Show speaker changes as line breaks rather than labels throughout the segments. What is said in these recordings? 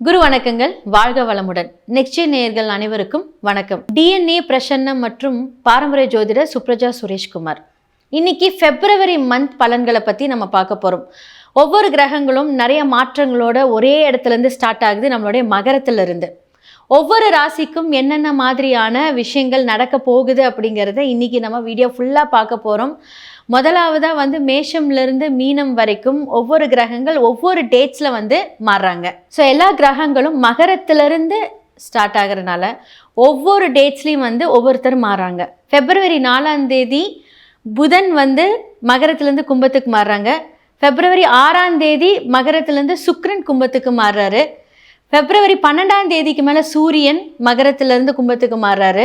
குரு வணக்கங்கள். வாழ்க வளமுடன். நெக்ஸ்ட் நேயர்கள் அனைவருக்கும் வணக்கம். டிஎன்ஏ பிரசன்னம் மற்றும் பாரம்பரிய ஜோதிடர் சுப்ரஜா சுரேஷ்குமார். இன்னைக்கு பிப்ரவரி மந்த் பலன்களை பற்றி நம்ம பார்க்க போகிறோம். ஒவ்வொரு கிரகங்களும் நிறைய மாற்றங்களோட ஒரே இடத்துல இருந்து ஸ்டார்ட் ஆகுது. நம்மளுடைய மகரத்துல இருந்து ஒவ்வொரு ராசிக்கும் என்னென்ன மாதிரியான விஷயங்கள் நடக்க போகுது அப்படிங்கிறத இன்னைக்கு நம்ம வீடியோ ஃபுல்லாக பார்க்க போகிறோம். முதலாவதாக மேஷம்லேருந்து மீனம் வரைக்கும் ஒவ்வொரு கிரகங்கள் ஒவ்வொரு டேட்ஸில் மாறுறாங்க. ஸோ எல்லா கிரகங்களும் மகரத்திலிருந்து ஸ்டார்ட் ஆகிறதுனால ஒவ்வொரு டேட்ஸ்லையும் ஒவ்வொருத்தர் மாறுறாங்க. பிப்ரவரி 4ஆம் தேதி புதன் மகரத்திலேருந்து கும்பத்துக்கு மாறுறாங்க. பிப்ரவரி 6ஆம் தேதி மகரத்திலேருந்து சுக்கிரன் கும்பத்துக்கு மாறுறாரு. பிப்ரவரி 12ஆம் தேதிக்கு மேலே சூரியன் மகரத்திலேருந்து கும்பத்துக்கு மாறுறாரு.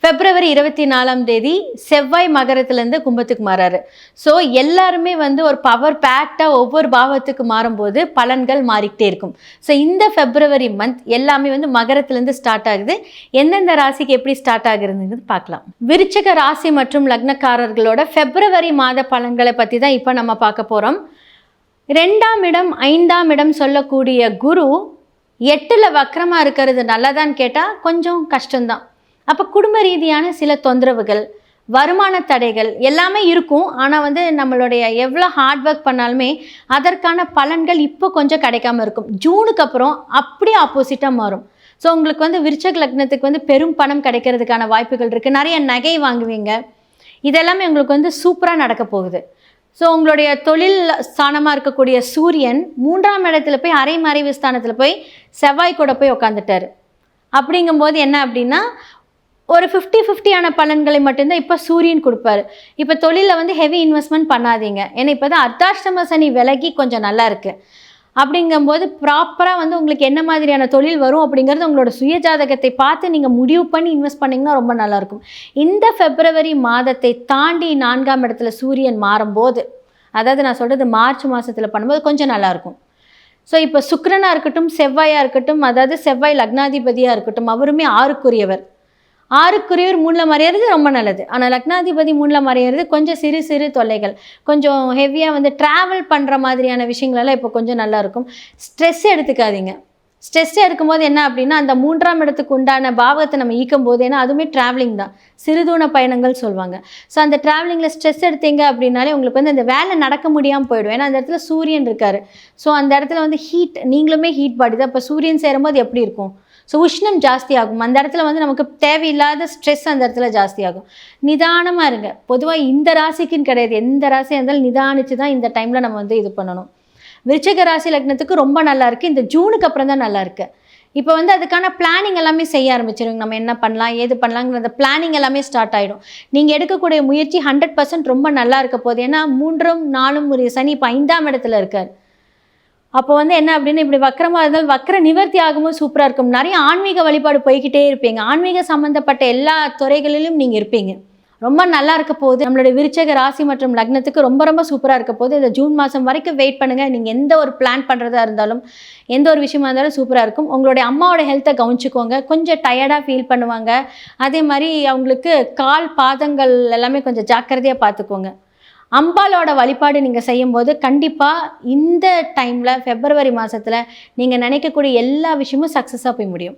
பிப்ரவரி 24ஆம் தேதி செவ்வாய் மகரத்திலேருந்து கும்பத்துக்கு மாறாரு. ஸோ எல்லாருமே ஒரு பவர் பேக்டாக ஒவ்வொரு பாவத்துக்கு மாறும்போது பலன்கள் மாறிக்கிட்டே இருக்கும். ஸோ இந்த பிப்ரவரி மந்த் எல்லாமே மகரத்திலேருந்து ஸ்டார்ட் ஆகுது. எந்தெந்த ராசிக்கு எப்படி ஸ்டார்ட் ஆகுதுங்கிறது பார்க்கலாம். விருச்சிக ராசி மற்றும் லக்னக்காரர்களோட பிப்ரவரி மாத பலன்களை பற்றி தான் இப்போ நம்ம பார்க்க போகிறோம். 2ஆம் இடம் 5ஆம் இடம் சொல்லக்கூடிய குரு 8ல் வக்ரமாக இருக்கிறது நல்லதான்னு கேட்டால் கொஞ்சம் கஷ்டம்தான். அப்போ குடும்ப ரீதியான சில தொந்தரவுகள், வருமான தடைகள் எல்லாமே இருக்கும். ஆனால் நம்மளுடைய எவ்வளோ ஹார்ட் ஒர்க் பண்ணாலுமே அதற்கான பலன்கள் இப்போ கொஞ்சம் கிடைக்காம இருக்கும். ஜூனுக்கு அப்புறம் அப்படியே ஆப்போசிட்டாக மாறும். ஸோ உங்களுக்கு விருச்சிக லக்னத்துக்கு பெரும் பணம் கிடைக்கிறதுக்கான வாய்ப்புகள் இருக்குது. நிறைய நகை வாங்குவீங்க. இதெல்லாமே உங்களுக்கு சூப்பராக நடக்க போகுது. ஸோ உங்களுடைய தொழில் ஸ்தானமாக இருக்கக்கூடிய சூரியன் 3ஆம் இடத்துல போய் அரைமறைவு ஸ்தானத்தில் போய் செவ்வாய் கூட போய் உட்காந்துட்டார். அப்படிங்கும்போது என்ன அப்படின்னா ஒரு 50-50 பலன்களை மட்டும்தான் இப்போ சூரியன் கொடுப்பாரு. இப்போ தொழிலில் ஹெவி இன்வெஸ்ட்மெண்ட் பண்ணாதீங்க. ஏன்னா இப்போ தான் அர்த்தாஷ்டம சனி விலகி கொஞ்சம் நல்லா இருக்குது. அப்படிங்கும்போது ப்ராப்பராக உங்களுக்கு என்ன மாதிரியான தொழில் வரும் அப்படிங்கிறது உங்களோட சுயஜாதகத்தை பார்த்து நீங்கள் முடிவு பண்ணி இன்வெஸ்ட் பண்ணிங்கன்னா ரொம்ப நல்லாயிருக்கும். இந்த பிப்ரவரி மாதத்தை தாண்டி 4ஆம் இடத்துல சூரியன் மாறும்போது, அதாவது நான் சொல்கிறது மார்ச் மாதத்தில் பண்ணும்போது கொஞ்சம் நல்லாயிருக்கும். ஸோ இப்போ சுக்கிரனாக இருக்கட்டும், செவ்வாயாக இருக்கட்டும், அதாவது செவ்வாய் லக்னாதிபதியாக இருக்கட்டும், அவருமே 6க்குரியவர். 6க்குரியவர் 3ல் மறையிறது ரொம்ப நல்லது. ஆனால் லக்னாதிபதி 3ல் மறையிறது கொஞ்சம் சிறு சிறு தொல்லைகள், கொஞ்சம் ஹெவியாக ட்ராவல் பண்ணுற மாதிரியான விஷயங்களெல்லாம் இப்போ கொஞ்சம் நல்லாயிருக்கும். ஸ்ட்ரெஸ் எடுத்துக்காதீங்க. ஸ்ட்ரெஸ் எடுக்கும்போது என்ன அப்படின்னா அந்த 3ஆம் இடத்துக்கு உண்டான பாவத்தை நம்ம ஈக்கும் போது, ஏன்னா அதுவுமே ட்ராவலிங் தான், சிறுதூர பயணங்கள் சொல்லுவாங்க. ஸோ அந்த ட்ராவலிங்கில் ஸ்ட்ரெஸ் எடுத்தீங்க அப்படின்னாலே உங்களுக்கு அந்த வேலை நடக்க முடியாமல் போயிடும். ஏன்னா அந்த இடத்துல சூரியன் இருக்கார். ஸோ அந்த இடத்துல ஹீட், நீங்களுமே ஹீட் பாடி தான். இப்போ சூரியன் சேரும்போது எப்படி இருக்கும்? ஸோ உஷ்ணம் ஜாஸ்தி ஆகும். அந்த இடத்துல நமக்கு தேவையில்லாத ஸ்ட்ரெஸ் அந்த இடத்துல ஜாஸ்தி ஆகும். நிதானமாக இருங்க. பொதுவாக இந்த ராசிக்குன்னு கிடையாது, எந்த ராசியாக இருந்தாலும் நிதானித்து தான் இந்த டைமில் நம்ம இது பண்ணணும். விருச்சிக ராசி லக்னத்துக்கு ரொம்ப நல்லா இருக்குது. இந்த ஜூனுக்கு அப்புறம் தான் நல்லா இருக்குது. இப்போ அதுக்கான பிளானிங் எல்லாமே செய்ய ஆரம்பிச்சிருங்க. நம்ம என்ன பண்ணலாம், ஏது பண்ணலாங்கிற அந்த பிளானிங் எல்லாமே ஸ்டார்ட் ஆகிடும். நீங்கள் எடுக்கக்கூடிய முயற்சி 100% ரொம்ப நல்லா இருக்க போகுது. ஏன்னா 3ம் 4ம் ஒரு சனி இப்போ 5ஆம் இடத்துல இருக்கார். அப்போ என்ன அப்படின்னு இப்படி வக்கரமாக இருந்தால் வக்கர நிவர்த்தி ஆகும்போது சூப்பராக இருக்கும். நிறைய ஆன்மீக வழிபாடு போய்கிட்டே இருப்பீங்க. ஆன்மீக சம்மந்தப்பட்ட எல்லா துறைகளிலும் நீங்கள் இருப்பீங்க. ரொம்ப நல்லா இருக்க போகுது. நம்மளுடைய விருச்சிக ராசி மற்றும் லக்னத்துக்கு ரொம்ப ரொம்ப சூப்பராக இருக்க போகுது. இந்த ஜூன் மாதம் வரைக்கும் வெயிட் பண்ணுங்கள். நீங்கள் எந்த ஒரு பிளான் பண்ணுறதா இருந்தாலும், எந்த ஒரு விஷயமா இருந்தாலும் சூப்பராக இருக்கும். உங்களுடைய அம்மாவோட ஹெல்த்தை கவனிச்சுக்கோங்க. கொஞ்சம் டயர்டாக ஃபீல் பண்ணுவாங்க. அதே மாதிரி அவங்களுக்கு கால் பாதங்கள் எல்லாமே கொஞ்சம் ஜாக்கிரதையாக பார்த்துக்கோங்க. அம்பாலோட வழிபாடு நீங்கள் செய்யும்போது கண்டிப்பாக இந்த டைமில் பிப்ரவரி மாதத்தில் நீங்கள் நினைக்கக்கூடிய எல்லா விஷயமும் சக்ஸஸாக போய் முடியும்.